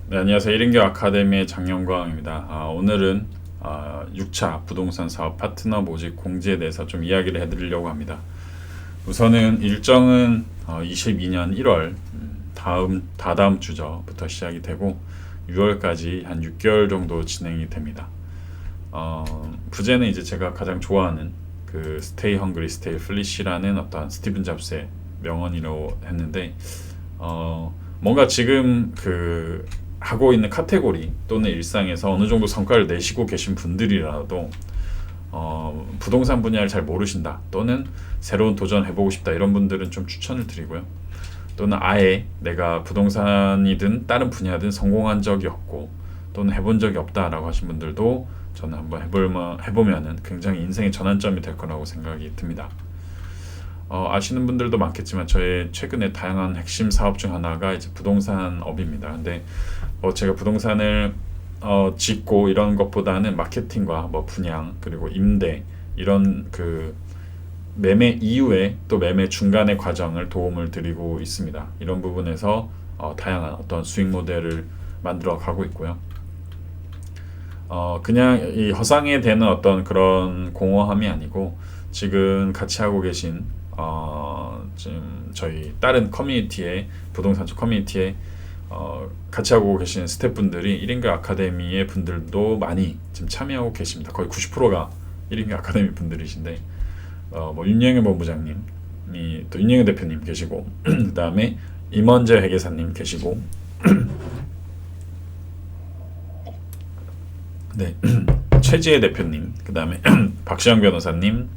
네, 안녕하세요. 1인교 아카데미의 장영광입니다. 오늘은 6차 부동산 사업 파트너 모집 공지에 대해서 좀 이야기를 해드리려고 합니다. 우선은 일정은 22년 1월 다다음 주부터 시작이 되고 6월까지 한 6개월 정도 진행이 됩니다. 부제는 이제 제가 가장 좋아하는 그 Stay Hungry, Stay Foolish라는 어떤 스티븐 잡스의 명언이라고 했는데 뭔가 지금 그 하고 있는 카테고리 또는 일상에서 어느 정도 성과를 내시고 계신 분들이라도 부동산 분야를 잘 모르신다 또는 새로운 도전 해보고 싶다 이런 분들은 좀 추천을 드리고요. 또는 아예 내가 부동산이든 다른 분야든 성공한 적이 없고 또는 해본 적이 없다라고 하신 분들도 저는 한번 해보면은 굉장히 인생의 전환점이 될 거라고 생각이 듭니다. 아시는 분들도 많겠지만 저의 최근에 다양한 핵심 사업 중 하나가 이제 부동산업입니다. 근데 제가 부동산을 짓고 이런 것보다는 마케팅과 분양 그리고 임대 이런 그 매매 이후에 또 매매 중간의 과정을 도움을 드리고 있습니다. 이런 부분에서 다양한 어떤 수익 모델을 만들어 가고 있고요. 그냥 이 허상에 대는 어떤 그런 공허함이 아니고 지금 같이 하고 계신 지금 저희 다른 커뮤니티에 부동산 쪽 커뮤니티에 같이 하고 계신 스태프분들이 1인교 아카데미의 분들도 많이 지금 참여하고 계십니다. 거의 90%가 1인교 아카데미 분들이신데 윤영현 본부장님이 또 윤영현 대표님 계시고 그 다음에 임원재 회계사님 계시고 네 최지혜 대표님 그 다음에 박시영 변호사님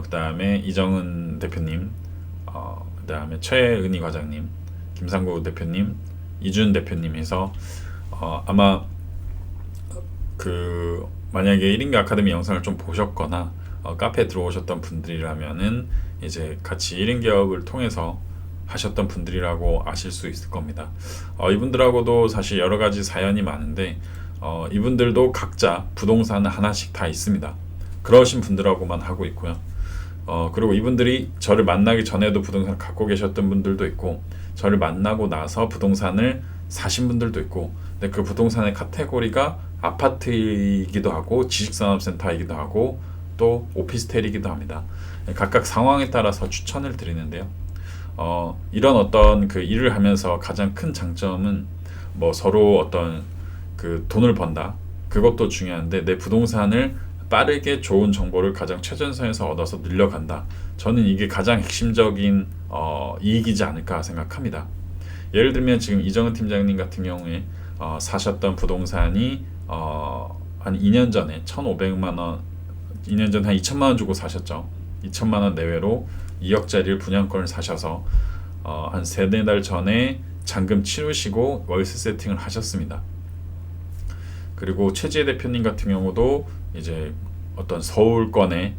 그 다음에 이정은 대표님 그 다음에 최은희 과장님 김상구 대표님 이준 대표님 해서 아마 그 만약에 1인교 아카데미 영상을 좀 보셨거나 카페에 들어오셨던 분들이라면은 이제 같이 1인기업을 통해서 하셨던 분들이라고 아실 수 있을 겁니다. 이분들하고도 사실 여러 가지 사연이 많은데 이분들도 각자 부동산 하나씩 다 있습니다. 그러신 분들하고만 하고 있고요. 그리고 이분들이 저를 만나기 전에도 부동산을 갖고 계셨던 분들도 있고 저를 만나고 나서 부동산을 사신 분들도 있고 근데 그 부동산의 카테고리가 아파트이기도 하고 지식산업센터이기도 하고 또 오피스텔이기도 합니다. 각각 상황에 따라서 추천을 드리는데요. 이런 어떤 그 일을 하면서 가장 큰 장점은 서로 어떤 그 돈을 번다 그것도 중요한데 내 부동산을 빠르게 좋은 정보를 가장 최전선에서 얻어서 늘려간다. 저는 이게 가장 핵심적인 이익이지 않을까 생각합니다. 예를 들면 지금 이정은 팀장님 같은 경우에 사셨던 부동산이 한 2년 전에 1,500만 원, 2년 전에 한 2천만 원 주고 사셨죠. 2천만 원 내외로 2억짜리를 분양권을 사셔서 한 3-4달 전에 잔금 치르시고 월세 세팅을 하셨습니다. 그리고 최지혜 대표님 같은 경우도 이제 어떤 서울권에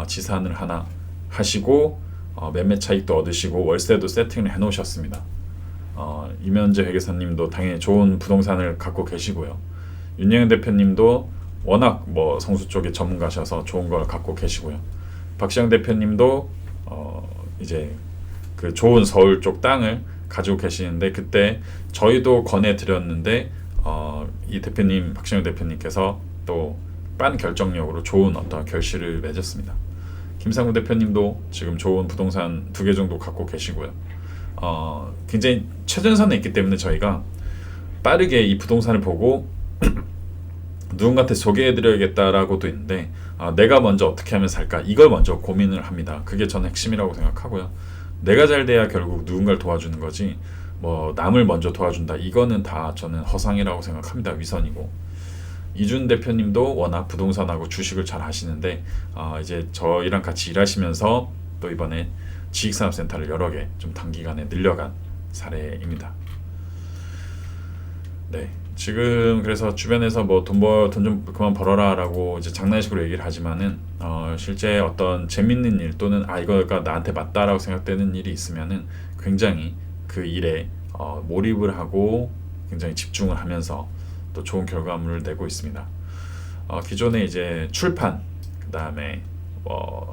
지산을 하나 하시고 매매 차익도 얻으시고 월세도 세팅을 해놓으셨습니다. 이면재 회계사님도 당연히 좋은 부동산을 갖고 계시고요. 윤영현 대표님도 워낙 성수 쪽에 전문가셔서 좋은 걸 갖고 계시고요. 박시영 대표님도 이제 그 좋은 서울 쪽 땅을 가지고 계시는데 그때 저희도 권해드렸는데 이 대표님 박시영 대표님께서 또 빠른 결정력으로 좋은 어떤 결실을 맺었습니다. 김상구 대표님도 지금 좋은 부동산 2개 정도 갖고 계시고요. 굉장히 최전선에 있기 때문에 저희가 빠르게 이 부동산을 보고 누군가한테 소개해드려야겠다라고도 있는데 내가 먼저 어떻게 하면 살까 이걸 먼저 고민을 합니다. 그게 저는 핵심이라고 생각하고요. 내가 잘 돼야 결국 누군가를 도와주는 거지 남을 먼저 도와준다 이거는 다 저는 허상이라고 생각합니다. 위선이고 이준 대표님도 워낙 부동산하고 주식을 잘 하시는데 이제 저희랑 같이 일하시면서 또 이번에 지식산업센터를 여러 개 좀 단기간에 늘려간 사례입니다. 네, 지금 그래서 주변에서 돈 좀 그만 벌어라라고 이제 장난식으로 얘기를 하지만은 실제 어떤 재밌는 일 또는 이거가 나한테 맞다라고 생각되는 일이 있으면은 굉장히 그 일에 몰입을 하고 굉장히 집중을 하면서 또 좋은 결과물을 내고 있습니다. 기존에 이제 출판, 그 다음에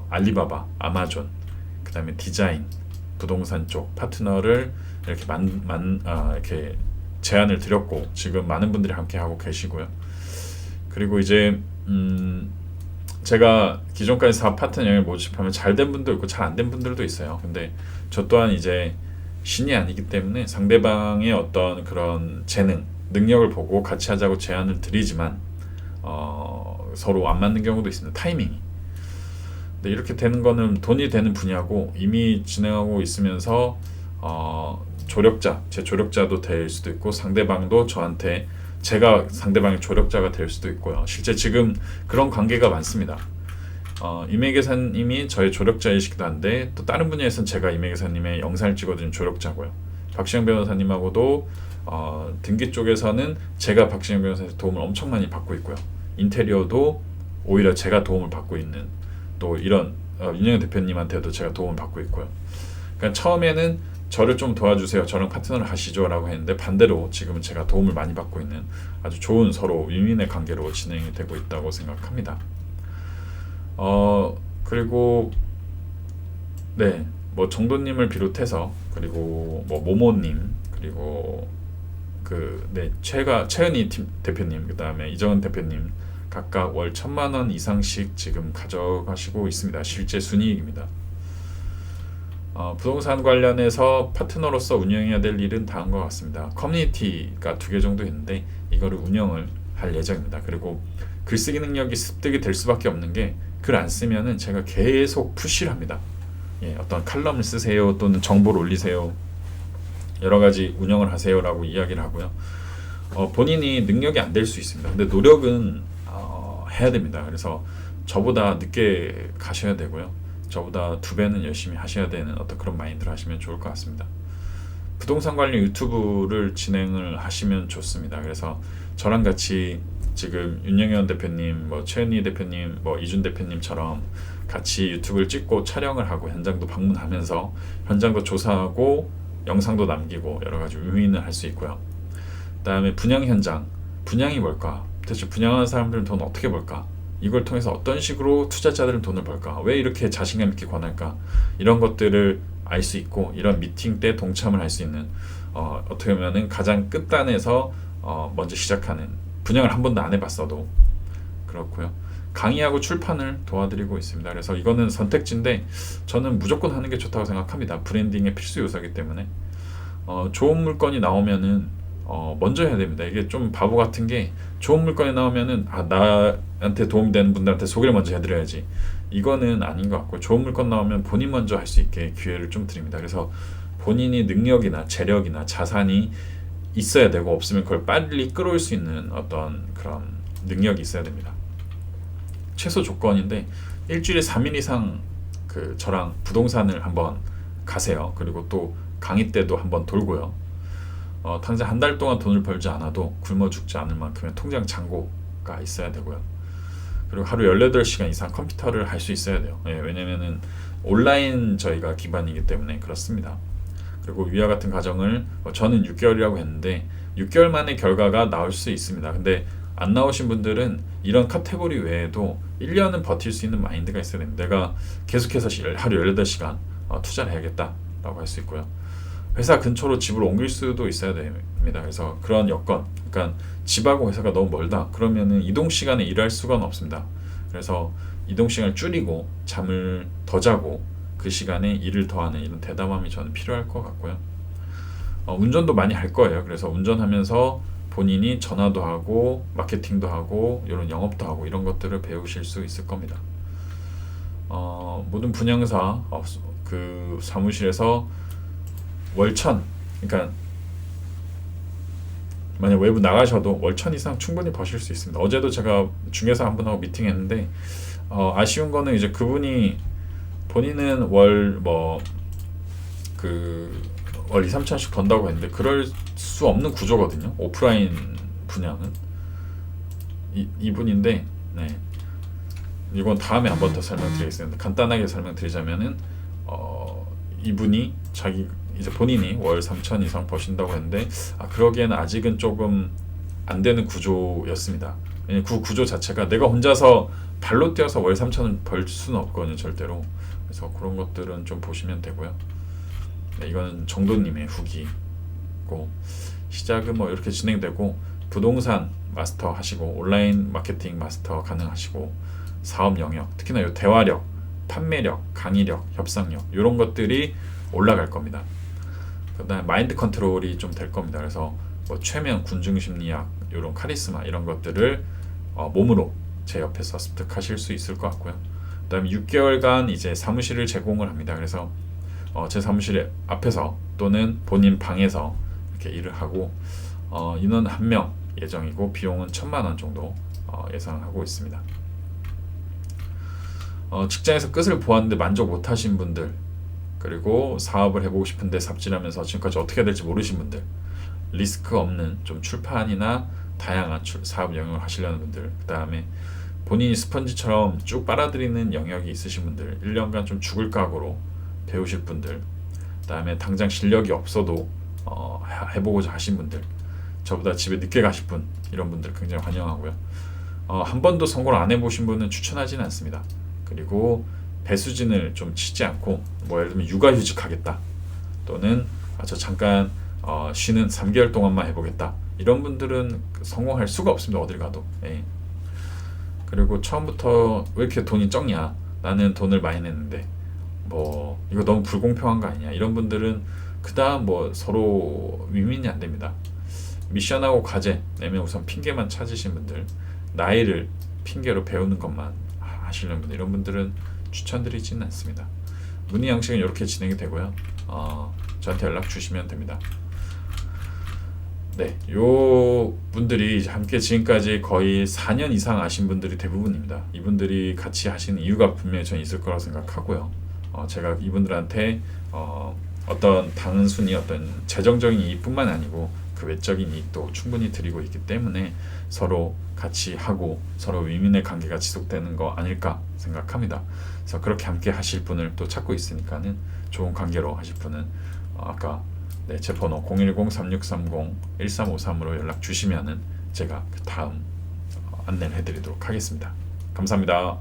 알리바바, 아마존, 그 다음에 디자인, 부동산 쪽 파트너를 이렇게 이렇게 제안을 드렸고 지금 많은 분들이 함께 하고 계시고요. 그리고 이제 제가 기존까지 사업 파트너를 모집하면 잘 된 분도 있고 잘 안 된 분들도 있어요. 근데 저 또한 이제 신이 아니기 때문에 상대방의 어떤 그런 재능, 능력을 보고 같이 하자고 제안을 드리지만 서로 안 맞는 경우도 있습니다. 타이밍이. 근데 이렇게 되는 거는 돈이 되는 분야고 이미 진행하고 있으면서 제 조력자도 될 수도 있고 상대방도 저한테 제가 상대방의 조력자가 될 수도 있고요. 실제 지금 그런 관계가 많습니다. 이메계사님이 저의 조력자이시기도 한데 또 다른 분야에서는 제가 이메계사님의 영상을 찍어드린 조력자고요. 박시영 변호사님하고도 등기 쪽에서는 제가 박시영 변호사한테 도움을 엄청 많이 받고 있고요. 인테리어도 오히려 제가 도움을 받고 있는 또 이런 윤영현 대표님한테도 제가 도움을 받고 있고요. 그러니까 처음에는 저를 좀 도와주세요. 저랑 파트너를 하시죠 라고 했는데 반대로 지금은 제가 도움을 많이 받고 있는 아주 좋은 서로 윈윈의 관계로 진행이 되고 있다고 생각합니다. 그리고 네, 뭐 정도님을 비롯해서 그리고 뭐 모모님 그리고 최은희 대표님 그 다음에 이정은 대표님 각각 월 1,000만 원 이상씩 지금 가져가시고 있습니다. 실제 순이익입니다. 부동산 관련해서 파트너로서 운영해야 될 일은 다음 것 같습니다. 커뮤니티가 2개 정도 있는데 이거를 운영을 할 예정입니다. 그리고 글쓰기 능력이 습득이 될 수밖에 없는 게 글 안 쓰면은 제가 계속 푸시를 합니다. 어떤 칼럼을 쓰세요 또는 정보를 올리세요 여러 가지 운영을 하세요라고 이야기를 하고요. 본인이 능력이 안 될 수 있습니다. 근데 노력은 해야 됩니다. 그래서 저보다 늦게 가셔야 되고요. 저보다 2배는 열심히 하셔야 되는 어떤 그런 마인드를 하시면 좋을 것 같습니다. 부동산 관련 유튜브를 진행을 하시면 좋습니다. 그래서 저랑 같이 지금 윤영현 대표님, 뭐 최은희 대표님, 뭐 이준 대표님처럼 같이 유튜브를 찍고 촬영을 하고 현장도 방문하면서 현장도 조사하고 영상도 남기고 여러 가지 윈윈을 할 수 있고요. 그다음에 분양 현장, 분양이 뭘까? 대체 분양하는 사람들은 돈 어떻게 벌까? 이걸 통해서 어떤 식으로 투자자들은 돈을 벌까? 왜 이렇게 자신감 있게 권할까? 이런 것들을 알 수 있고 이런 미팅 때 동참을 할 수 있는 어떻게 보면은 가장 끝단에서 먼저 시작하는 분양을 한 번도 안 해봤어도 그렇고요. 강의하고 출판을 도와드리고 있습니다. 그래서 이거는 선택지인데 저는 무조건 하는 게 좋다고 생각합니다. 브랜딩의 필수 요소이기 때문에 좋은 물건이 나오면은 먼저 해야 됩니다. 이게 좀 바보 같은 게 좋은 물건이 나오면은 나한테 도움되는 분들한테 소개를 먼저 해드려야지. 이거는 아닌 것 같고 좋은 물건 나오면 본인 먼저 할 수 있게 기회를 좀 드립니다. 그래서 본인이 능력이나 재력이나 자산이 있어야 되고 없으면 그걸 빨리 끌어올 수 있는 어떤 그런 능력이 있어야 됩니다. 최소 조건인데 일주일에 3일 이상 저랑 부동산을 한번 가세요. 그리고 또 강의 때도 한번 돌고요. 당장 한 달 동안 돈을 벌지 않아도 굶어 죽지 않을 만큼의 통장 잔고가 있어야 되고요. 그리고 하루 18시간 이상 컴퓨터를 할 수 있어야 돼요. 왜냐면은 온라인 저희가 기반이기 때문에 그렇습니다. 그리고 위와 같은 과정을 저는 6개월이라고 했는데 6개월 만에 결과가 나올 수 있습니다. 근데 안 나오신 분들은 이런 카테고리 외에도 1년은 버틸 수 있는 마인드가 있어야 됩니다. 내가 계속해서 하루 18시간 투자를 해야겠다라고 할 수 있고요. 회사 근처로 집을 옮길 수도 있어야 됩니다. 그래서 그런 여건, 그러니까 집하고 회사가 너무 멀다. 그러면은 이동 시간에 일할 수가 없습니다. 그래서 이동 시간을 줄이고 잠을 더 자고 그 시간에 일을 더 하는 이런 대담함이 저는 필요할 것 같고요. 운전도 많이 할 거예요. 그래서 운전하면서 본인이 전화도 하고 마케팅도 하고 이런 영업도 하고 이런 것들을 배우실 수 있을 겁니다. 모든 분양사 그 사무실에서 월 1,000, 그러니까 만약 외부 나가셔도 월 1,000 이상 충분히 버실 수 있습니다. 어제도 제가 중개사 한 분하고 미팅했는데 아쉬운 거는 이제 그분이 본인은 월 2, 3천씩 번다고 했는데 그럴 수 없는 구조거든요. 오프라인 분양은 이분인데 이건 다음에 한 번 더 설명드리겠습니다. 간단하게 설명드리자면은 이분이 이제 본인이 월 3천 이상 버신다고 했는데 그러기에는 아직은 조금 안 되는 구조였습니다. 그 구조 자체가 내가 혼자서 발로 뛰어서 월 3천을 벌 수는 없거든요, 절대로. 그래서 그런 것들은 좀 보시면 되고요. 이거는 정도님의 후기고 시작은 뭐 이렇게 진행되고 부동산 마스터 하시고 온라인 마케팅 마스터 가능하시고 사업 영역, 특히나 요 대화력, 판매력, 강의력, 협상력 이런 것들이 올라갈 겁니다. 그다음에 마인드 컨트롤이 좀 될 겁니다. 그래서 뭐 최면 군중 심리학 이런 카리스마 이런 것들을 몸으로 제 옆에서 습득하실 수 있을 것 같고요. 그다음에 6개월간 이제 사무실을 제공을 합니다. 그래서 제 사무실 앞에서 또는 본인 방에서 이렇게 일을 하고 인원 1명 예정이고 비용은 1,000만 원 정도 예상하고 있습니다. 직장에서 끝을 보았는데 만족 못하신 분들, 그리고 사업을 해보고 싶은데 삽질하면서 지금까지 어떻게 해야 될지 모르신 분들, 리스크 없는 좀 출판이나 다양한 사업 영역을 하시려는 분들, 그 다음에 본인이 스펀지처럼 쭉 빨아들이는 영역이 있으신 분들, 1년간 좀 죽을 각오로 배우실 분들, 그 다음에 당장 실력이 없어도 해보고자 하신 분들, 저보다 집에 늦게 가실 분, 이런 분들 굉장히 환영하고요. 한 번도 성공을 안 해보신 분은 추천하지는 않습니다. 그리고 배수진을 좀 치지 않고 뭐 예를 들면 육아휴직 하겠다, 또는 저 잠깐 쉬는 3개월 동안만 해보겠다, 이런 분들은 성공할 수가 없습니다. 어딜 가도. 예. 그리고 처음부터 왜 이렇게 돈이 적냐, 나는 돈을 많이 냈는데 뭐 이거 너무 불공평한 거 아니냐, 이런 분들은 그 다음 뭐 서로 윈윈이 안 됩니다. 미션하고 과제 내면 우선 핑계만 찾으신 분들, 나이를 핑계로 배우는 것만 하시는 분들, 이런 분들은 추천드리지는 않습니다. 문의 양식은 이렇게 진행이 되고요. 저한테 연락 주시면 됩니다. 네, 요 분들이 함께 지금까지 거의 4년 이상 하신 분들이 대부분입니다. 이분들이 같이 하시는 이유가 분명히 저는 있을 거라고 생각하고요. 제가 이분들한테 어떤 단순히 어떤 재정적인 이익뿐만 아니고 그 외적인 이익도 충분히 드리고 있기 때문에 서로 같이 하고 서로 윈윈의 관계가 지속되는 거 아닐까 생각합니다. 그래서 그렇게 함께 하실 분을 또 찾고 있으니까는 좋은 관계로 하실 분은 아까 제 번호 010-3630-1353으로 연락 주시면은 제가 그 다음 안내를 해드리도록 하겠습니다. 감사합니다.